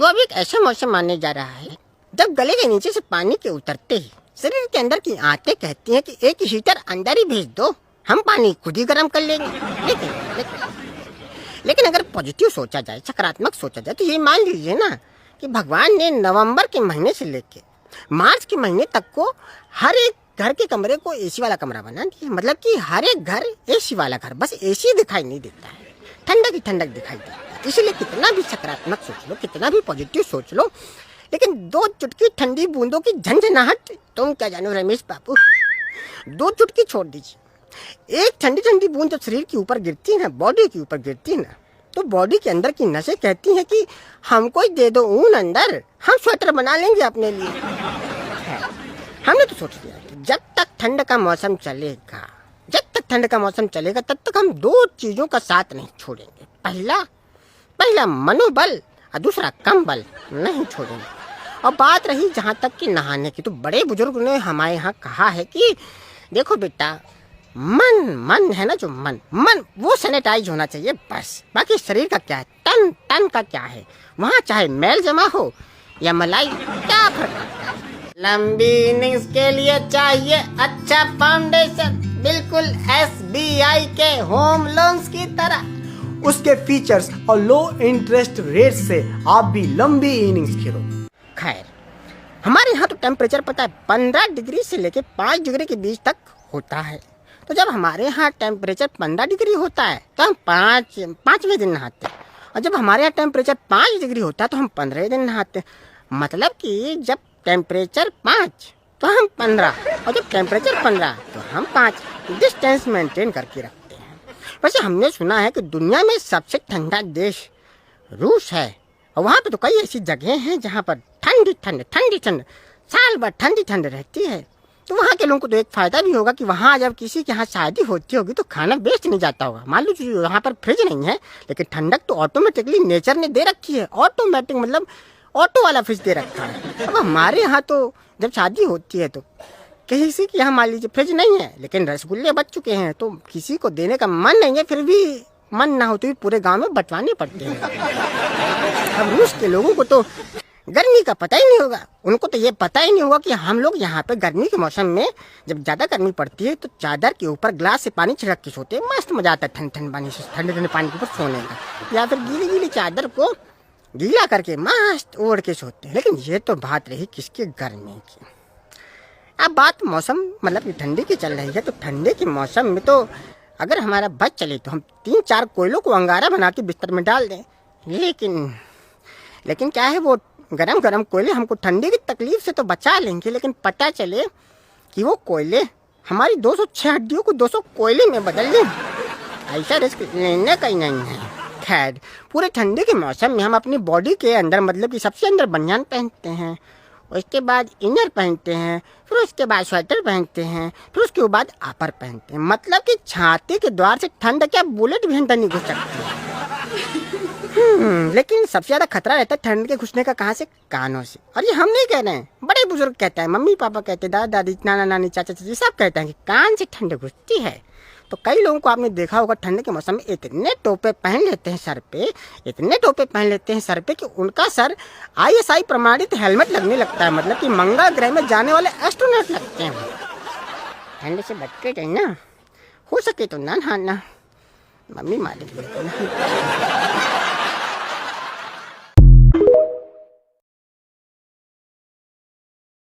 तो अब एक ऐसा मौसम आने जा रहा है जब गले के नीचे से पानी के उतरते ही शरीर के अंदर की आंतें कहती हैं कि एक हीटर अंदर ही भेज दो, हम पानी खुद ही गर्म कर लेंगे। लेकिन अगर पॉजिटिव सोचा जाए, सकारात्मक सोचा जाए, तो ये मान लीजिए ना कि भगवान ने नवंबर के महीने से लेके मार्च के महीने तक को हर एक घर के कमरे को एसी वाला कमरा बना दिया। मतलब कि हर एक घर एसी वाला घर, बस एसी दिखाई नहीं देता है, ठंडक ही ठंडक दिखाई देता है। इसलिए कितना भी सकारात्मक सोच लो, कितना भी पॉजिटिव सोच लो, लेकिन 2 चुटकी ठंडी बूंदों की झंझनाहट तुम क्या जानो रमेश बाबू। 2 चुटकी छोड़ दीजिए, एक ठंडी ठंडी बूंद जब शरीर के ऊपर गिरती है ना, बॉडी के ऊपर गिरती है ना, तो बॉडी के अंदर की नसें कहती हैं कि हमको ही दे दो ऊन अंदर, हम स्वेटर बना लेंगे अपने लिए। हमने तो सोच लिया कि जब तक ठंड का मौसम चलेगा, तब तक हम 2 चीजों का साथ नहीं छोड़ेंगे। पहला मनोबल और दूसरा कंबल नहीं छोड़ेंगे। और बात रही जहाँ तक कि नहाने की, तो बड़े बुजुर्ग ने हमारे यहाँ कहा है कि देखो बेटा, मन है ना, जो मन वो सैनिटाइज होना चाहिए बस। बाकी शरीर का क्या है, तन का क्या है, वहाँ चाहे मैल जमा हो या मलाई, क्या फर्क पड़ता है। लंबी इनिंग्स के लिए चाहिए अच्छा फाउंडेशन, बिल्कुल SBI के होम लोन्स की तरह। उसके फीचर्स और लो इंटरेस्ट रेट से आप भी लंबी इनिंग्स खेलो। खैर, हमारे यहाँ तो टेम्परेचर पता है 15 डिग्री से लेके 5 डिग्री के बीच तक होता है। तो जब हमारे यहाँ टेम्परेचर 15 डिग्री होता है तो हम 5वें दिन नहाते हैं, और जब हमारे यहाँ टेम्परेचर 5 डिग्री होता है तो हम 15वें दिन नहाते हैं। मतलब कि जब टेम्परेचर 5 तो हम 15, और जब टेम्परेचर 15 तो हम 5, डिस्टेंस मेंटेन करके रखते हैं। वैसे हमने सुना है कि दुनिया में सबसे ठंडा देश रूस है, और वहाँ पे तो कई ऐसी जगह हैं जहाँ पर ठंडी ठंड साल भर ठंडी रहती है। तो वहाँ के लोगों को तो एक फ़ायदा भी होगा कि वहाँ जब किसी के यहाँ शादी होती होगी तो खाना वेस्ट नहीं जाता होगा। मान लीजिए यहाँ पर फ्रिज नहीं है, लेकिन ठंडक तो ऑटोमेटिकली नेचर ने दे रखी है। ऑटोमेटिक मतलब ऑटो वाला फ्रिज दे रखा है। अब हमारे यहाँ तो जब शादी होती है तो किसी के यहाँ मान लीजिए फ्रिज नहीं है, लेकिन रसगुल्ले बच चुके हैं, तो किसी को देने का मन नहीं है, फिर भी मन ना हो तो भी पूरे गाँव में बंटवाने पड़ते हैं। अब रूस के लोगों को तो गर्मी का पता ही नहीं होगा। उनको तो ये पता ही नहीं होगा कि हम लोग यहाँ पे गर्मी के मौसम में जब ज़्यादा गर्मी पड़ती है तो चादर के ऊपर ग्लास से पानी छिड़क के सोते हैं। मस्त मजा आता है ठंडे पानी के ऊपर सोने का, या फिर गीली चादर को गीला करके मस्त ओढ़ के सोते हैं। लेकिन ये तो बात रही किसकी, गर्मी की। अब बात मौसम मतलब कि ठंडी की चल रही है, तो ठंडे के मौसम में तो अगर हमारा बच चले तो हम 3-4 कोयलों को अंगारा बना के बिस्तर में डाल दें। लेकिन क्या है, वो गरम कोयले हमको ठंडी की तकलीफ से तो बचा लेंगे, लेकिन पता चले कि वो कोयले हमारी 206 हड्डियों को 200 कोयले में बदल दें, ऐसा रिस्क लेने का ही नहीं है। खैर, पूरे ठंडी के मौसम में हम अपनी बॉडी के अंदर मतलब कि सबसे अंदर बनियान पहनते हैं, उसके बाद इनर पहनते हैं, फिर उसके बाद स्वेटर पहनते हैं, फिर उसके बाद आपर पहनते हैं। मतलब कि छाती के द्वार से ठंड क्या बुलेट भी अंदर नहीं घुस सकती है। लेकिन सबसे ज्यादा खतरा रहता है ठंड के घुसने का कहाँ से, कानों से। और ये हम नहीं कह रहे हैं, बड़े बुजुर्ग कहते हैं, मम्मी पापा कहते हैं, दादा दादी, नाना नानी, चाचा चाची सब कहते हैं कि कान से ठंड घुसती है। तो कई लोगों को आपने देखा होगा ठंड के मौसम में इतने टोपे पहन लेते हैं सर पे कि उनका सर ISI प्रमाणित हेलमेट लगने लगता है। मतलब कि मंगल ग्रह में जाने वाले एस्ट्रोनॉट लगते हैं। ठंड से बच के जाना, हो सके तो ना नहाना, मम्मी मारेगी।